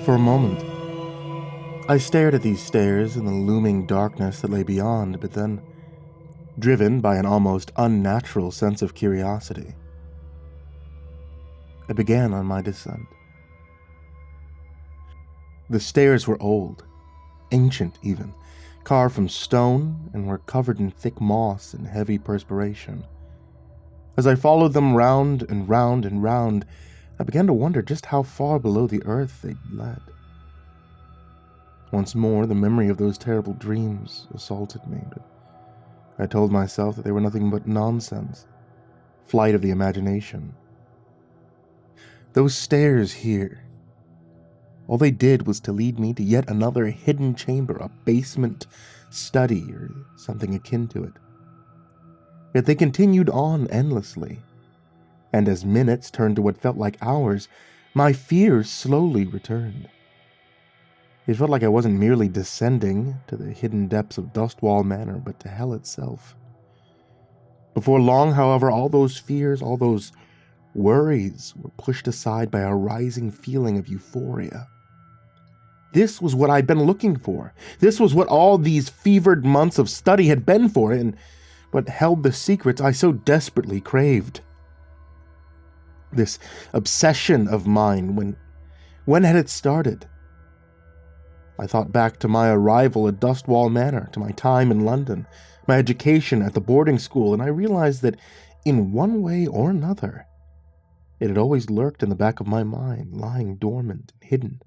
For a moment, I stared at these stairs and the looming darkness that lay beyond, but then, driven by an almost unnatural sense of curiosity, I began on my descent. The stairs were old, ancient even, carved from stone and were covered in thick moss and heavy perspiration. As I followed them round and round and round, I began to wonder just how far below the earth they'd led. Once more, the memory of those terrible dreams assaulted me, but I told myself that they were nothing but nonsense, flight of the imagination. Those stairs here, all they did was to lead me to yet another hidden chamber, a basement study or something akin to it. Yet they continued on endlessly, and as minutes turned to what felt like hours, my fears slowly returned. It felt like I wasn't merely descending to the hidden depths of Dustwall Manor, but to hell itself. Before long, however, all those fears, all those worries were pushed aside by a rising feeling of euphoria. This was what I'd been looking for. This was what all these fevered months of study had been for, and what held the secrets I so desperately craved. This obsession of mine, when had it started? I thought back to my arrival at Dustwall Manor, to my time in London, my education at the boarding school, and I realized that in one way or another, it had always lurked in the back of my mind, lying dormant and hidden.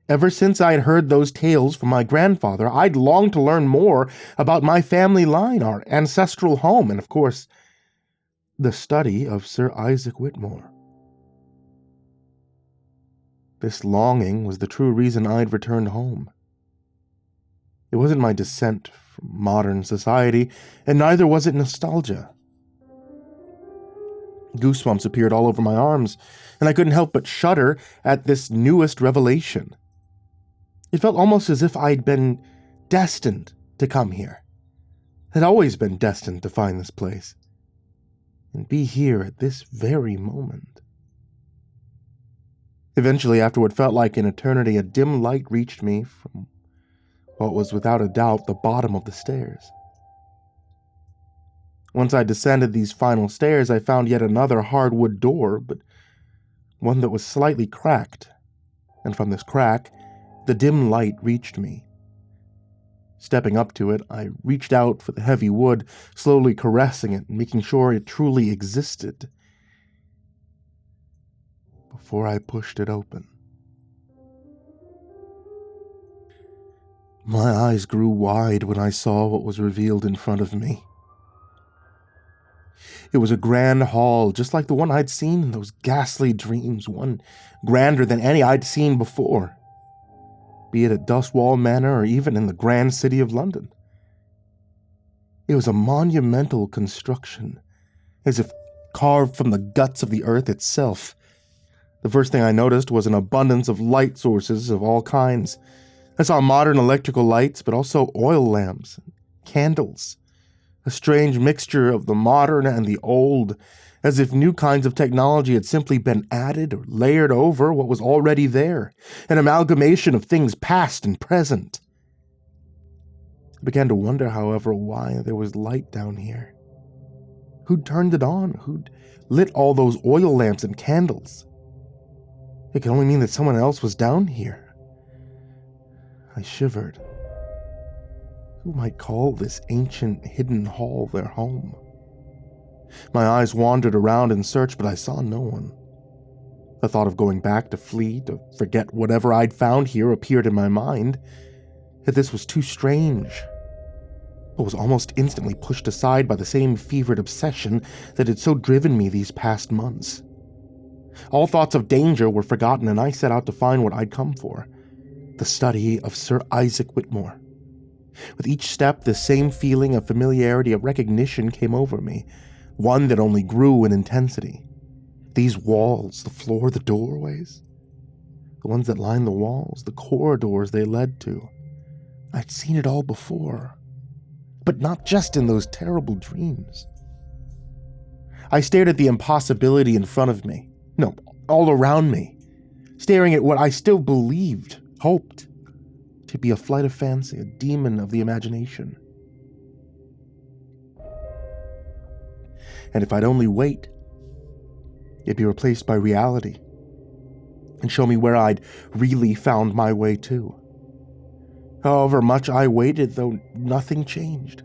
Ever since I had heard those tales from my grandfather, I'd longed to learn more about my family line, our ancestral home, and of course, the study of Sir Isaac Whitmore. This longing was the true reason I'd returned home. It wasn't my descent from modern society, and neither was it nostalgia. Goosebumps appeared all over my arms, and I couldn't help but shudder at this newest revelation. It felt almost as if I'd been destined to come here, had always been destined to find this place, and be here at this very moment. Eventually, after what felt like an eternity, a dim light reached me from what was without a doubt the bottom of the stairs. Once I descended these final stairs, I found yet another hardwood door, but one that was slightly cracked, and from this crack, the dim light reached me. Stepping up to it, I reached out for the heavy wood, slowly caressing it and making sure it truly existed, before I pushed it open. My eyes grew wide when I saw what was revealed in front of me. It was a grand hall, just like the one I'd seen in those ghastly dreams, one grander than any I'd seen before, be it at Dustwall Manor or even in the grand city of London. It was a monumental construction, as if carved from the guts of the earth itself. The first thing I noticed was an abundance of light sources of all kinds. I saw modern electrical lights, but also oil lamps, candles, a strange mixture of the modern and the old, as if new kinds of technology had simply been added or layered over what was already there, an amalgamation of things past and present. I began to wonder, however, why there was light down here. Who'd turned it on? Who'd lit all those oil lamps and candles? It could only mean that someone else was down here. I shivered. Who might call this ancient hidden hall their home? My eyes wandered around in search, but I saw no one. The thought of going back to flee, to forget whatever I'd found here appeared in my mind. Yet this was too strange. But was almost instantly pushed aside by the same fevered obsession that had so driven me these past months. All thoughts of danger were forgotten, and I set out to find what I'd come for, the study of Sir Isaac Whitmore. With each step, the same feeling of familiarity, of recognition came over me, one that only grew in intensity. These walls, the floor, the doorways, the ones that lined the walls, the corridors they led to. I'd seen it all before, but not just in those terrible dreams. I stared at the impossibility in front of me. No, all around me. staring at what I still believed, hoped, to be a flight of fancy, a demon of the imagination. And if I'd only wait, it'd be replaced by reality and show me where I'd really found my way to. However much I waited, though, nothing changed.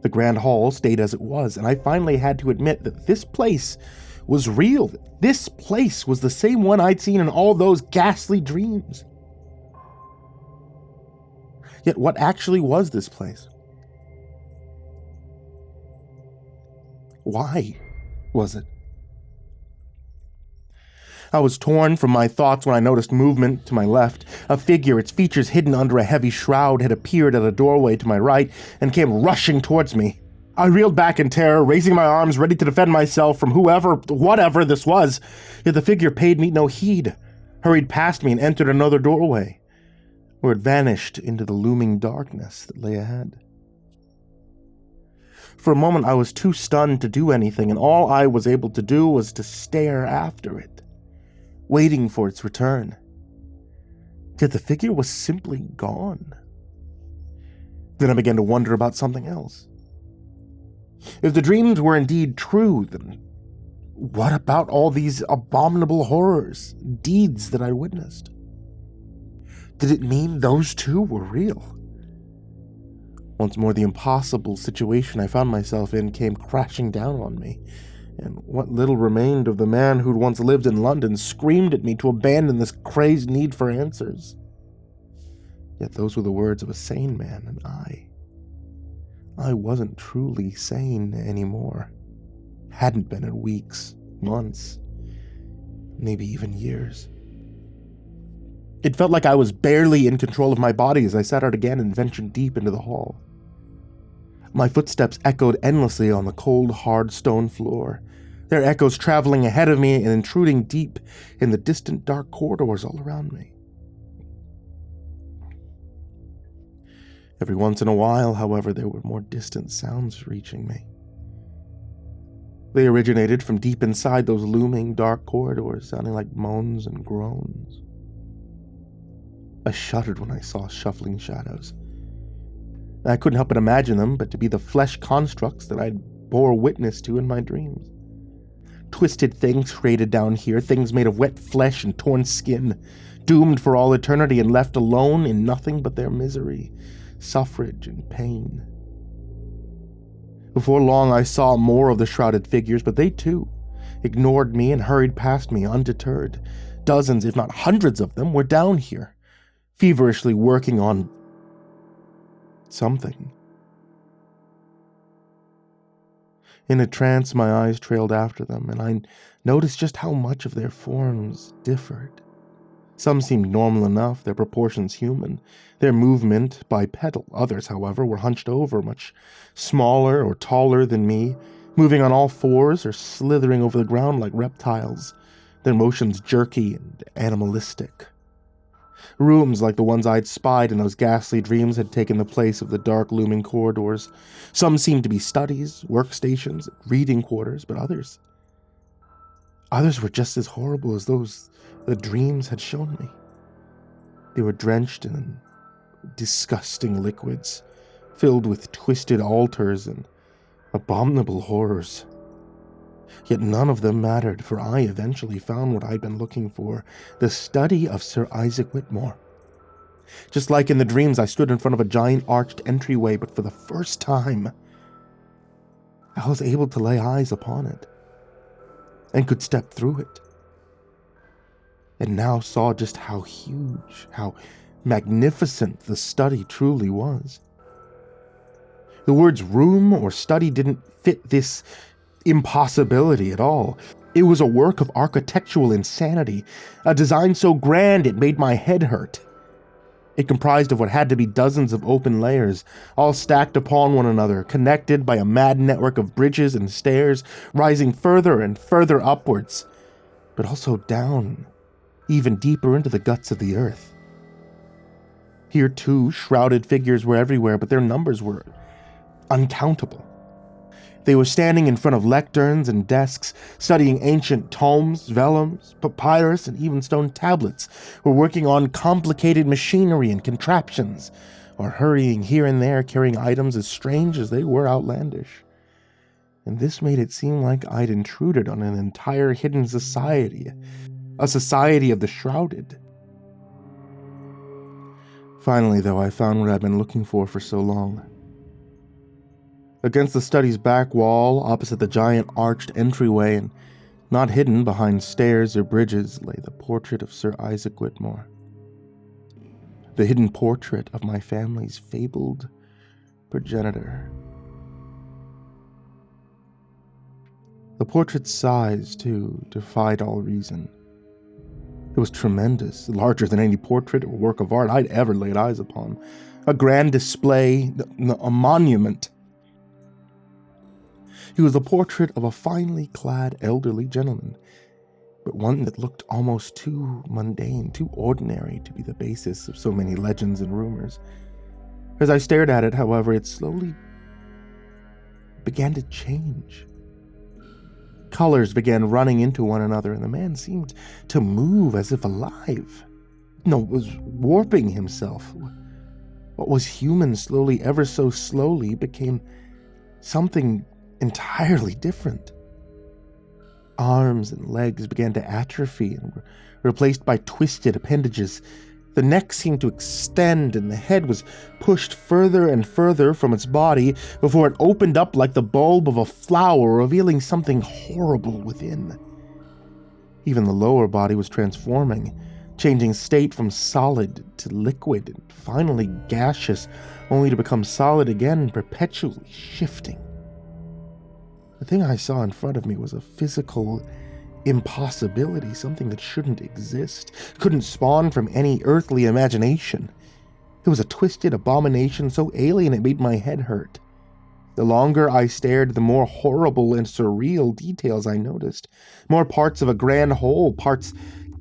The Grand Hall stayed as it was, and I finally had to admit that this place was real. This place was the same one I'd seen in all those ghastly dreams. Yet what actually was this place? Why was it? I was torn from my thoughts when I noticed movement to my left. A figure, its features hidden under a heavy shroud, had appeared at a doorway to my right and came rushing towards me. I reeled back in terror, raising my arms, ready to defend myself from whatever this was. Yet the figure paid me no heed, hurried past me and entered another doorway, where it vanished into the looming darkness that lay ahead. For a moment I was too stunned to do anything, and all I was able to do was to stare after it, waiting for its return. Yet the figure was simply gone. Then I began to wonder about something else. If the dreams were indeed true, then what about all these abominable horrors, deeds that I witnessed? Did it mean those two were real? Once more, the impossible situation I found myself in came crashing down on me, and what little remained of the man who'd once lived in London screamed at me to abandon this crazed need for answers. Yet those were the words of a sane man, and I wasn't truly sane anymore. Hadn't been in weeks, months, maybe even years. It felt like I was barely in control of my body as I sat out again and ventured deep into the hall. My footsteps echoed endlessly on the cold, hard stone floor, their echoes traveling ahead of me and intruding deep in the distant dark corridors all around me. Every once in a while, however, there were more distant sounds reaching me. They originated from deep inside those looming dark corridors, sounding like moans and groans. I shuddered when I saw shuffling shadows. I couldn't help but imagine them, but to be the flesh constructs that I'd bore witness to in my dreams. Twisted things created down here, things made of wet flesh and torn skin, doomed for all eternity and left alone in nothing but their misery, suffrage, and pain. Before long, I saw more of the shrouded figures, but they too ignored me and hurried past me undeterred. Dozens, if not hundreds of them, were down here, feverishly working on something. In a trance, my eyes trailed after them, and I noticed just how much of their forms differed. Some seemed normal enough, their proportions human, their movement bipedal. Others, however, were hunched over, much smaller or taller than me, moving on all fours or slithering over the ground like reptiles, their motions jerky and animalistic. Rooms like the ones I'd spied in those ghastly dreams had taken the place of the dark, looming corridors. Some seemed to be studies, workstations, reading quarters, but others were just as horrible as those the dreams had shown me. They were drenched in disgusting liquids, filled with twisted altars and abominable horrors. Yet none of them mattered, for I eventually found what I'd been looking for, the study of Sir Isaac Whitmore. Just like in the dreams, I stood in front of a giant arched entryway, but for the first time, I was able to lay eyes upon it, and could step through it, and now saw just how huge, how magnificent the study truly was. The words room or study didn't fit this impossibility at all. It was a work of architectural insanity, a design so grand it made my head hurt. It comprised of what had to be dozens of open layers, all stacked upon one another, connected by a mad network of bridges and stairs, rising further and further upwards, but also down, even deeper into the guts of the earth. Here too, shrouded figures were everywhere, but their numbers were uncountable. They were standing in front of lecterns and desks, studying ancient tomes, vellums, papyrus, and even stone tablets, or working on complicated machinery and contraptions, or hurrying here and there carrying items as strange as they were outlandish. And this made it seem like I'd intruded on an entire hidden society, a society of the shrouded. Finally, though, I found what I'd been looking for so long. Against the study's back wall, opposite the giant arched entryway, and not hidden behind stairs or bridges, lay the portrait of Sir Isaac Whitmore. The hidden portrait of my family's fabled progenitor. The portrait's size, too, defied all reason. It was tremendous, larger than any portrait or work of art I'd ever laid eyes upon. A grand display, a monument. He was a portrait of a finely clad elderly gentleman, but one that looked almost too mundane, too ordinary to be the basis of so many legends and rumors. As I stared at it, however, it slowly began to change. Colors began running into one another, and the man seemed to move as if alive. Was warping himself. What was human slowly, ever so slowly, became something entirely different. Arms and legs began to atrophy and were replaced by twisted appendages. The neck seemed to extend, and the head was pushed further and further from its body before it opened up like the bulb of a flower, revealing something horrible within. Even the lower body was transforming, changing state from solid to liquid, and finally gaseous, only to become solid again, perpetually shifting. The thing I saw in front of me was a physical impossibility, something that shouldn't exist, couldn't spawn from any earthly imagination. It was a twisted abomination so alien it made my head hurt. The longer I stared, the more horrible and surreal details I noticed. More parts of a grand whole, parts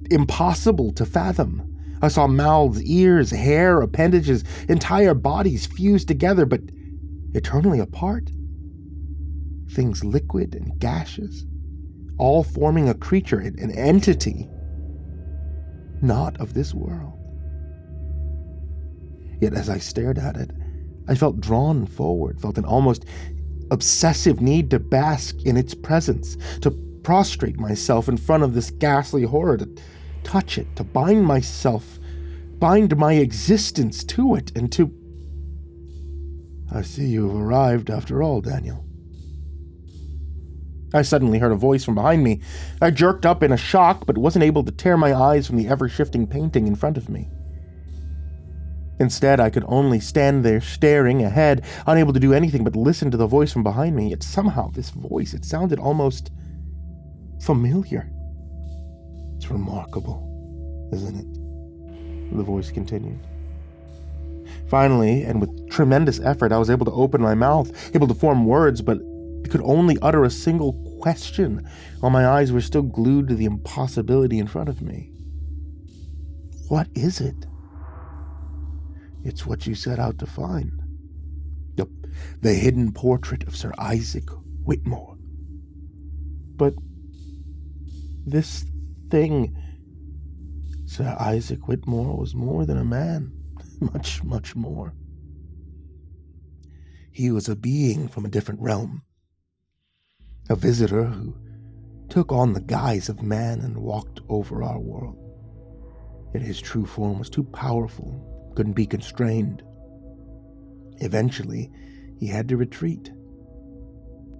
impossible to fathom. I saw mouths, ears, hair, appendages, entire bodies fused together, but eternally apart. Things liquid and gaseous, all forming a creature, an entity, not of this world. Yet as I stared at it, I felt drawn forward, felt an almost obsessive need to bask in its presence, to prostrate myself in front of this ghastly horror, to touch it, to bind my existence to it, and to... I see you've arrived after all, Daniel. I suddenly heard a voice from behind me. I jerked up in a shock, but wasn't able to tear my eyes from the ever-shifting painting in front of me. Instead, I could only stand there staring ahead, unable to do anything but listen to the voice from behind me. Yet somehow this voice, it sounded almost familiar. It's remarkable, isn't it? The voice continued. Finally, and with tremendous effort, I was able to open my mouth, able to form words, but I could only utter a single question while my eyes were still glued to the impossibility in front of me. What is it? It's what you set out to find. The hidden portrait of Sir Isaac Whitmore. But this thing, Sir Isaac Whitmore was more than a man. Much, much more. He was a being from a different realm. A visitor who took on the guise of man and walked over our world. Yet his true form was too powerful, couldn't be constrained. Eventually, he had to retreat.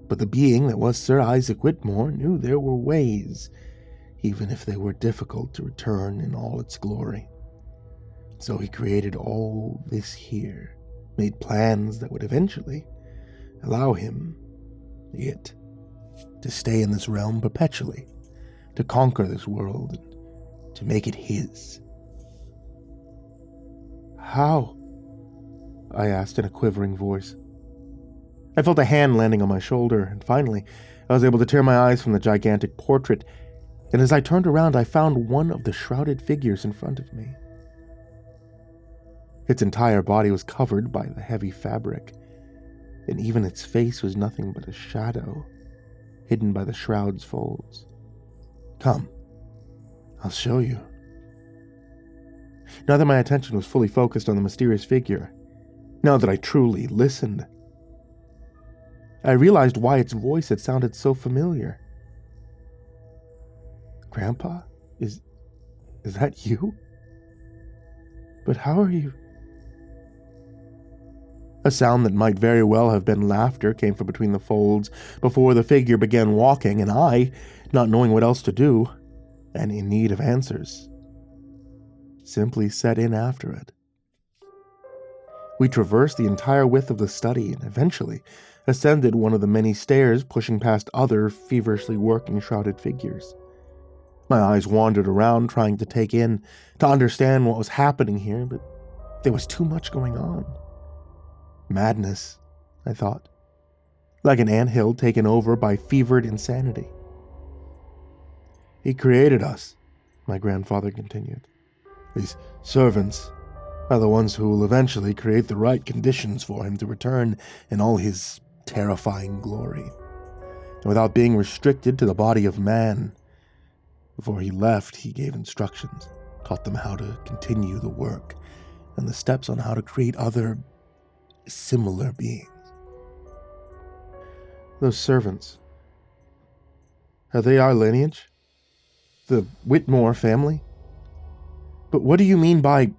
But the being that was Sir Isaac Whitmore knew there were ways, even if they were difficult, to return in all its glory. So he created all this here, made plans that would eventually allow him, to stay in this realm perpetually, to conquer this world, and to make it his. How? I asked in a quivering voice. I felt a hand landing on my shoulder, and finally, I was able to tear my eyes from the gigantic portrait, and as I turned around, I found one of the shrouded figures in front of me. Its entire body was covered by the heavy fabric. and even its face was nothing but a shadow, hidden by the shroud's folds. "Come, I'll show you." Now that my attention was fully focused on the mysterious figure, now that I truly listened, I realized why its voice had sounded so familiar. "Grandpa? Is that you? But how are you?" A sound that might very well have been laughter came from between the folds before the figure began walking, and I, not knowing what else to do, and in need of answers, simply set in after it. We traversed the entire width of the study and eventually ascended one of the many stairs, pushing past other feverishly working shrouded figures. My eyes wandered around, trying to understand what was happening here, but there was too much going on. Madness, I thought, like an anthill taken over by fevered insanity. "He created us," my grandfather continued. "These servants are the ones who will eventually create the right conditions for him to return in all his terrifying glory, and without being restricted to the body of man. Before he left, he gave instructions, taught them how to continue the work, and the steps on how to create other similar beings." "Those servants, are they our lineage? The Whitmore family? But what do you mean by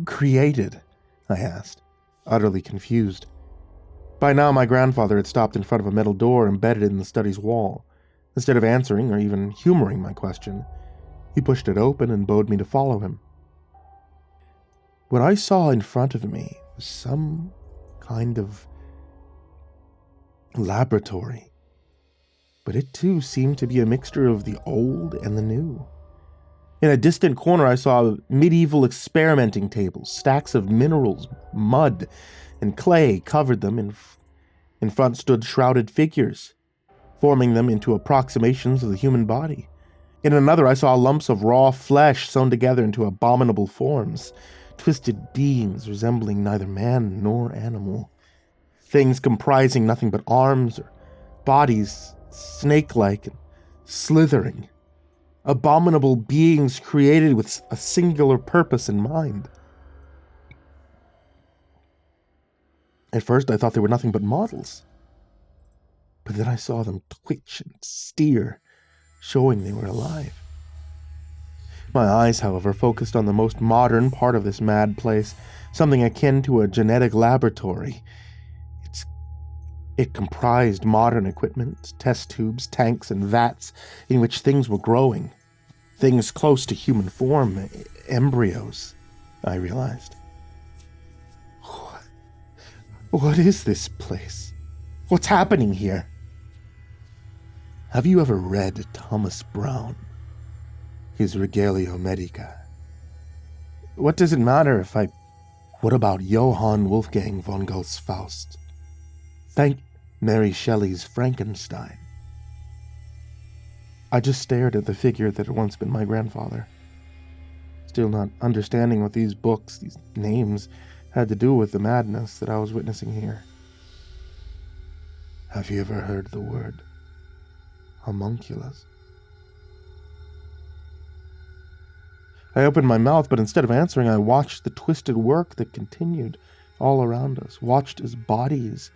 created?" I asked, utterly confused. By now my grandfather had stopped in front of a metal door embedded in the study's wall. Instead of answering or even humoring my question, he pushed it open and bade me to follow him. What I saw in front of me was some kind of laboratory, but it too seemed to be a mixture of the old and the new. In a distant corner I saw medieval experimenting tables, stacks of minerals, mud, and clay covered them. In front stood shrouded figures, forming them into approximations of the human body. In another I saw lumps of raw flesh sewn together into abominable forms, twisted beings resembling neither man nor animal, things comprising nothing but arms or bodies, snake-like and slithering, abominable beings created with a singular purpose in mind. At first I thought they were nothing but models, but then I saw them twitch and steer, showing they were alive. My eyes, however, focused on the most modern part of this mad place, something akin to a genetic laboratory. It comprised modern equipment, test tubes, tanks, and vats in which things were growing. Things close to human form, embryos, I realized. What is this place? What's happening here? Have you ever read Thomas Brown? His Regalio Medica? What does it matter what about Johann Wolfgang von Goethe's Faust? Thank Mary Shelley's Frankenstein. I just stared at the figure that had once been my grandfather, still not understanding what these books, these names, had to do with the madness that I was witnessing here. Have you ever heard the word homunculus? I opened my mouth, but instead of answering, I watched the twisted work that continued all around us, watched as bodies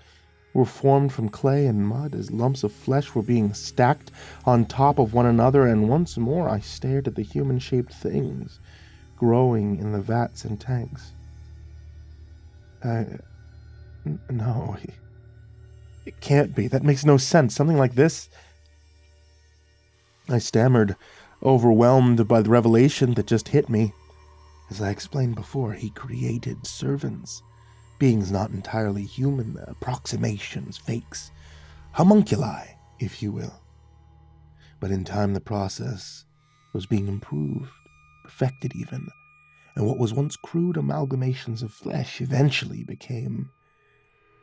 were formed from clay and mud, as lumps of flesh were being stacked on top of one another, and once more I stared at the human-shaped things growing in the vats and tanks. No, it can't be. That makes no sense. Something like this. I stammered, overwhelmed by the revelation that just hit me. As I explained before, he created servants, beings not entirely human, approximations, fakes, homunculi, if you will. But in time the process was being improved, perfected even, and what was once crude amalgamations of flesh eventually became...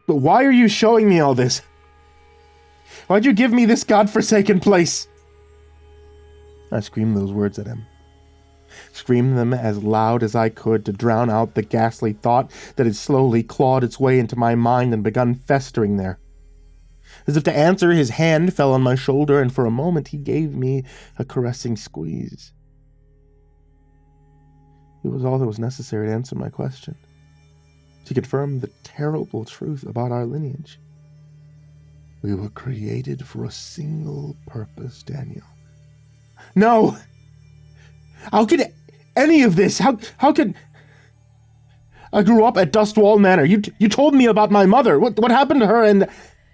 But why are you showing me all this? Why'd you give me this godforsaken place? I screamed those words at him. screamed them as loud as I could to drown out the ghastly thought that had slowly clawed its way into my mind and begun festering there. As if to answer, his hand fell on my shoulder, and for a moment he gave me a caressing squeeze. It was all that was necessary to answer my question, to confirm the terrible truth about our lineage. We were created for a single purpose, Daniel. No! How could any of this? How could... I grew up at Dustwall Manor. You told me about my mother. What happened to her? And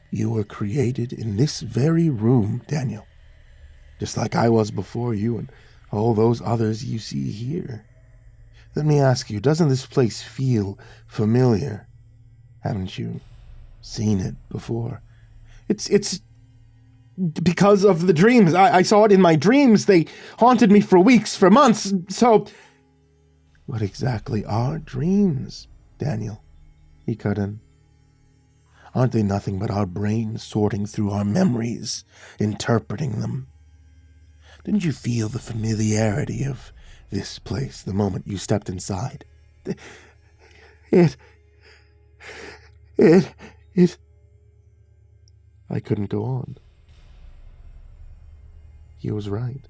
you were created in this very room, Daniel. Just like I was before you and all those others you see here. Let me ask you, doesn't this place feel familiar? Haven't you seen it before? It's because of the dreams. I saw it in my dreams. They haunted me for weeks, for months, so... What exactly are dreams, Daniel? He cut in. Aren't they nothing but our brains sorting through our memories, interpreting them? Didn't you feel the familiarity of this place the moment you stepped inside? It... I couldn't go on. He was right.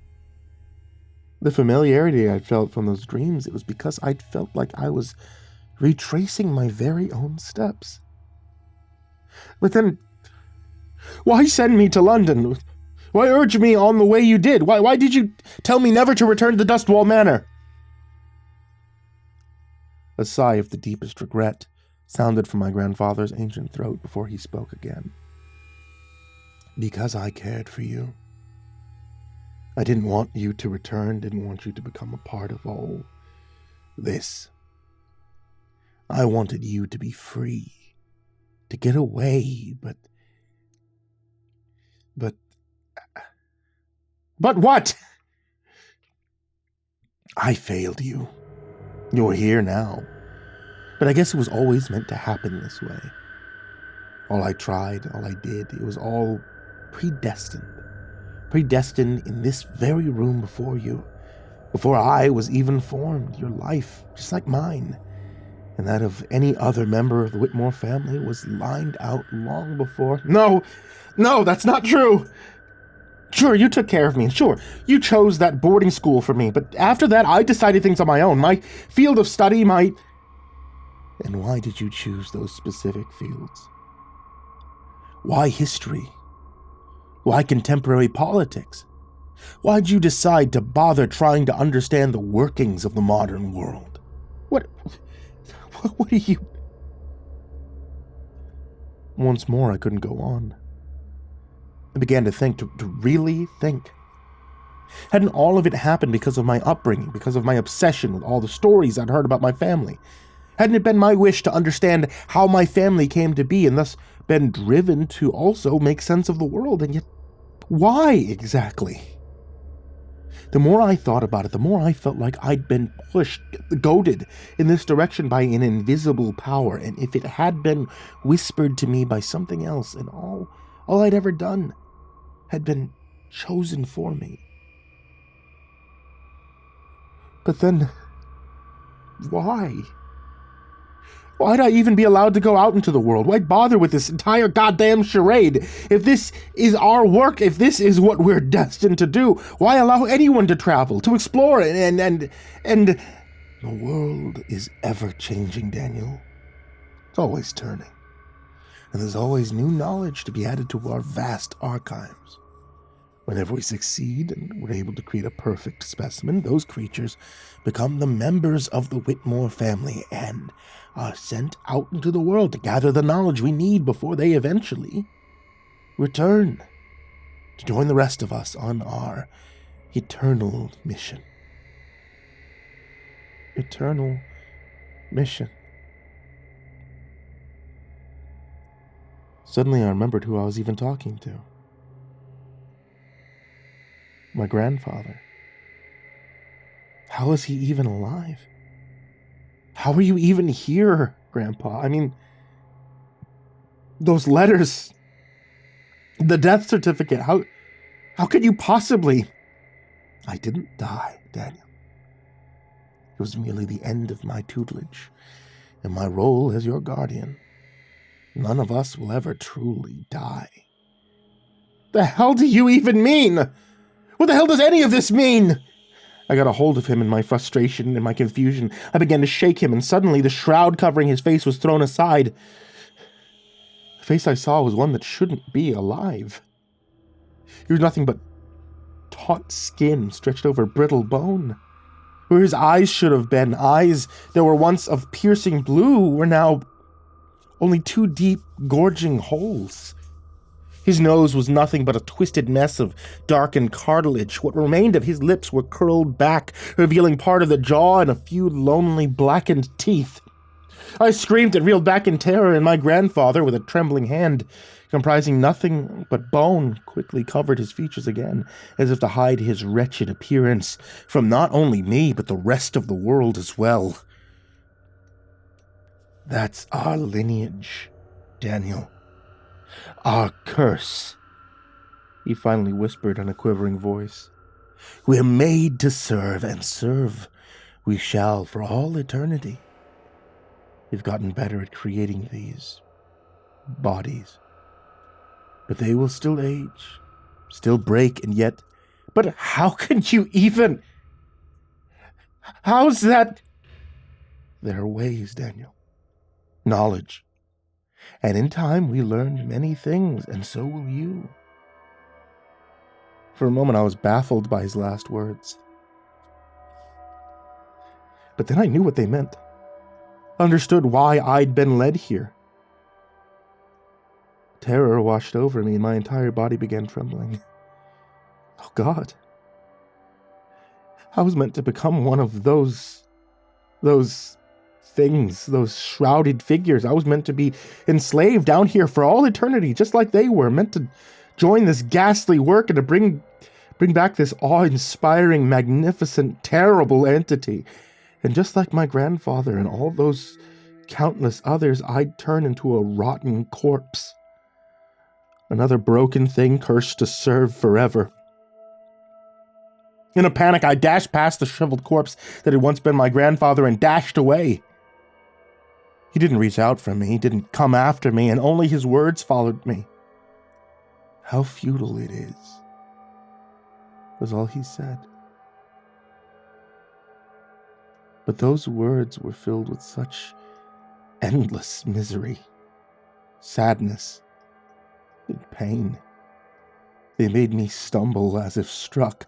The familiarity I'd felt from those dreams, it was because I'd felt like I was retracing my very own steps. But then, why send me to London? Why urge me on the way you did? Why did you tell me never to return to Dustwall Manor? A sigh of the deepest regret sounded from my grandfather's ancient throat before he spoke again. Because I cared for you. I didn't want you to return, didn't want you to become a part of all this. I wanted you to be free, to get away, but what? I failed you. You're here now. But I guess it was always meant to happen this way. All I tried, all I did, it was all predestined. Predestined in this very room before you. Before I was even formed, your life, just like mine, and that of any other member of the Whitmore family, was lined out long before. No, that's not true. Sure, you took care of me, and sure, you chose that boarding school for me, but after that, I decided things on my own. My field of study, And why did you choose those specific fields? Why history? Why contemporary politics? Why'd you decide to bother trying to understand the workings of the modern world? What are you... Once more, I couldn't go on. I began to think, to really think. Hadn't all of it happened because of my upbringing, because of my obsession with all the stories I'd heard about my family? Hadn't it been my wish to understand how my family came to be and thus been driven to also make sense of the world? And yet, why exactly? The more I thought about it, the more I felt like I'd been pushed, goaded in this direction by an invisible power, and if it had been whispered to me by something else, and all I'd ever done had been chosen for me. But then, why? Why'd I even be allowed to go out into the world? Why bother with this entire goddamn charade? If this is our work, if this is what we're destined to do, why allow anyone to travel, to explore, and... The world is ever changing, Daniel. It's always turning. And there's always new knowledge to be added to our vast archives. Whenever we succeed and we're able to create a perfect specimen, those creatures become the members of the Whitmore family and are sent out into the world to gather the knowledge we need before they eventually return to join the rest of us on our eternal mission. Eternal mission. Suddenly I remembered who I was even talking to. My grandfather. How is he even alive? How are you even here, Grandpa? I mean, those letters, the death certificate, how could you possibly... I didn't die, Daniel. It was merely the end of my tutelage and my role as your guardian. None of us will ever truly die. The hell do you even mean? What the hell does any of this mean? I got a hold of him in my frustration and my confusion. I began to shake him, and suddenly the shroud covering his face was thrown aside. The face I saw was one that shouldn't be alive. It was nothing but taut skin stretched over brittle bone. Where his eyes should have been, eyes that were once of piercing blue, were now only two deep, gorging holes. His nose was nothing but a twisted mess of darkened cartilage. What remained of his lips were curled back, revealing part of the jaw and a few lonely, blackened teeth. I screamed and reeled back in terror, and my grandfather, with a trembling hand, comprising nothing but bone, quickly covered his features again, as if to hide his wretched appearance from not only me, but the rest of the world as well. That's our lineage, Daniel. Our curse, he finally whispered in a quivering voice. We're made to serve, and serve we shall for all eternity. We've gotten better at creating these bodies, but they will still age, still break, and yet... But how can you even... How's that... There are ways, Daniel. Knowledge. And in time we learned many things, and so will you. For a moment I was baffled by his last words. But then I knew what they meant. Understood why I'd been led here. Terror washed over me and my entire body began trembling. Oh God. I was meant to become one of those things, those shrouded figures. I was meant to be enslaved down here for all eternity, just like they were, meant to join this ghastly work and to bring back this awe-inspiring, magnificent, terrible entity. And just like my grandfather and all those countless others, I'd turn into a rotten corpse. Another broken thing cursed to serve forever. In a panic, I dashed past the shriveled corpse that had once been my grandfather and dashed away. He didn't reach out for me, he didn't come after me, and only his words followed me. How futile it is, was all he said. But those words were filled with such endless misery, sadness, and pain. They made me stumble as if struck.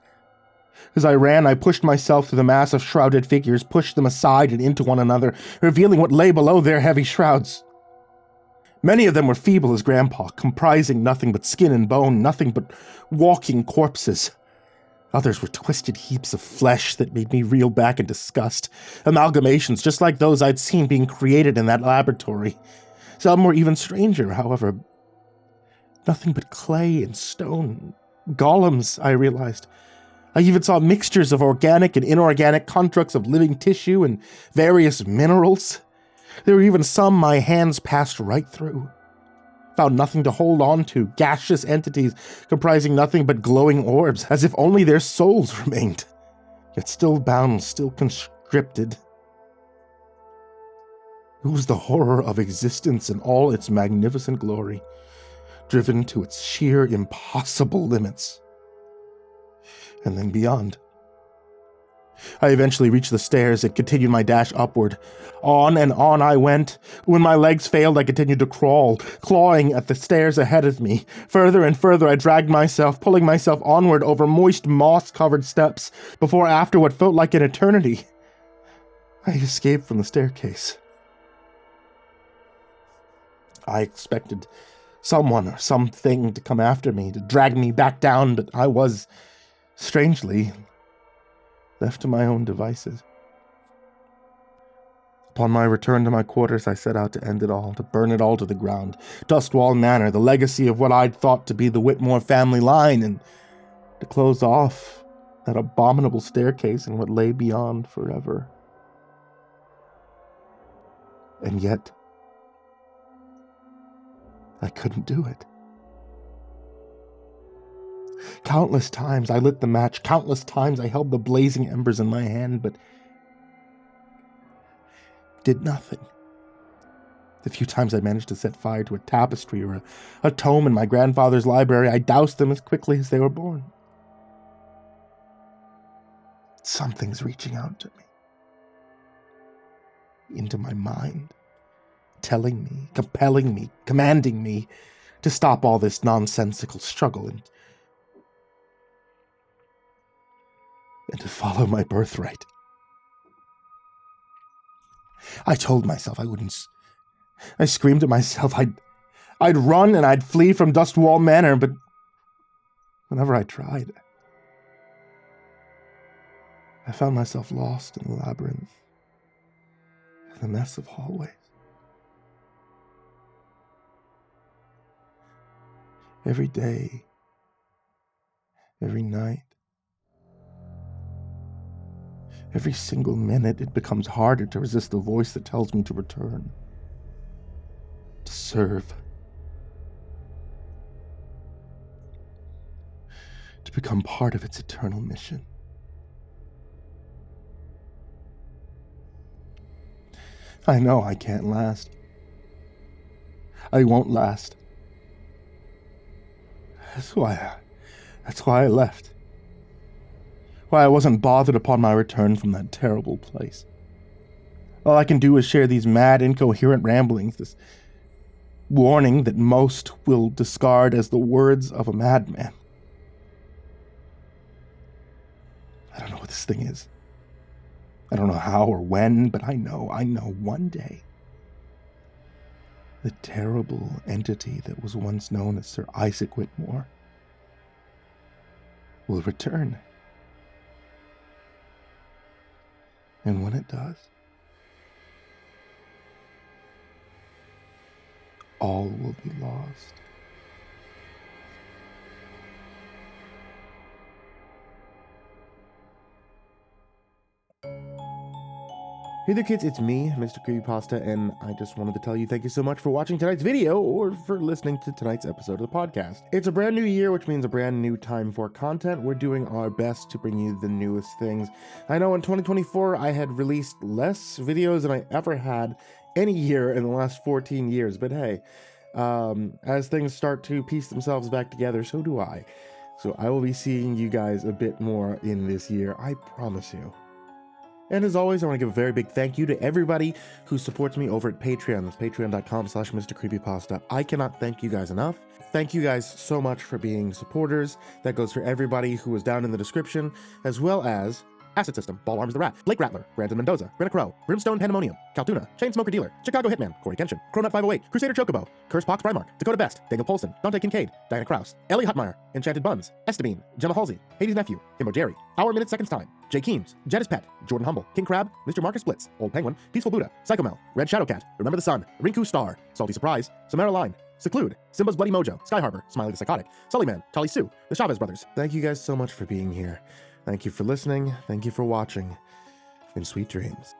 As I ran, I pushed myself through the mass of shrouded figures, pushed them aside and into one another, revealing what lay below their heavy shrouds. Many of them were feeble as Grandpa, comprising nothing but skin and bone, nothing but walking corpses. Others were twisted heaps of flesh that made me reel back in disgust, amalgamations just like those I'd seen being created in that laboratory. Some were even stranger, however. Nothing but clay and stone. Golems, I realized. I even saw mixtures of organic and inorganic constructs of living tissue and various minerals. There were even some my hands passed right through. Found nothing to hold on to, gaseous entities comprising nothing but glowing orbs, as if only their souls remained, yet still bound, still conscripted. It was the horror of existence in all its magnificent glory, driven to its sheer impossible limits. And then beyond. I eventually reached the stairs and continued my dash upward. On and on I went. When my legs failed, I continued to crawl, clawing at the stairs ahead of me. Further and further I dragged myself, pulling myself onward over moist, moss-covered steps, before after what felt like an eternity, I escaped from the staircase. I expected someone or something to come after me, to drag me back down, but I was, strangely, left to my own devices. Upon my return to my quarters, I set out to end it all, to burn it all to the ground. Dustwall Manor, the legacy of what I'd thought to be the Whitmore family line, and to close off that abominable staircase and what lay beyond forever. And yet, I couldn't do it. Countless times I lit the match, countless times I held the blazing embers in my hand, but did nothing. The few times I managed to set fire to a tapestry or a tome in my grandfather's library, I doused them as quickly as they were born. Something's reaching out to me, into my mind, telling me, compelling me, commanding me to stop all this nonsensical struggle and to follow my birthright. I told myself I wouldn't. I screamed at myself I'd run and I'd flee from Dustwall Manor, but whenever I tried, I found myself lost in the labyrinth, in the mess of hallways. Every day, every night, every single minute, it becomes harder to resist the voice that tells me to return, to serve, to become part of its eternal mission. I know I can't last. I won't last. That's why I left. Why I wasn't bothered upon my return from that terrible place. All I can do is share these mad, incoherent ramblings, this warning that most will discard as the words of a madman. I don't know what this thing is. I don't know how or when, but I know one day the terrible entity that was once known as Sir Isaac Whitmore will return. And when it does, all will be lost. Hey there kids, it's me, MrCreepyPasta, and I just wanted to tell you thank you so much for watching tonight's video or for listening to tonight's episode of the podcast. It's a brand new year, which means a brand new time for content. We're doing our best to bring you the newest things. I know in 2024 I had released less videos than I ever had any year in the last 14 years, but hey, as things start to piece themselves back together, so do I. So I will be seeing you guys a bit more in this year, I promise you. And as always, I want to give a very big thank you to everybody who supports me over at Patreon. That's patreon.com/MrCreepyPasta. I cannot thank you guys enough. Thank you guys so much for being supporters. That goes for everybody who was down in the description, as well as AcidSystem, BallarmsTheRat, Blake Rattler, Brandon Mendoza, Brenna, BrimstonePandemonium, Caltuna, Chainsmoker Dealer, ChicagoHitman, CoryxKenshin, Cronut508, CrusaderChocobo, CursepoxPrimarch, Dakota Best, Daniel Poulsen, Dante Kinkade, Diana Kraus, Ellie Hutmire, Enchanted Buns, Estebean, Gemma Halsey, HIDive nephew, Himbo Jerry, Hour Minute Seconds Time, Jay Keens, Jedis Pet, Jordan Humble, King Crab, Mr. Marcus Blitz, Old Penguin, Peaceful Buddha, Psychomel, Red Shadowcat, Remember the Sun, Rinku Star, Salty Surprise, Samara Line, Seclude, Simba's Bloody Mojo, Sky Harbor, Smiley the Psychotic, Sullyman, Tali Sue, the Chavez Brothers. Thank you guys so much for being here. Thank you for listening, thank you for watching, and sweet dreams.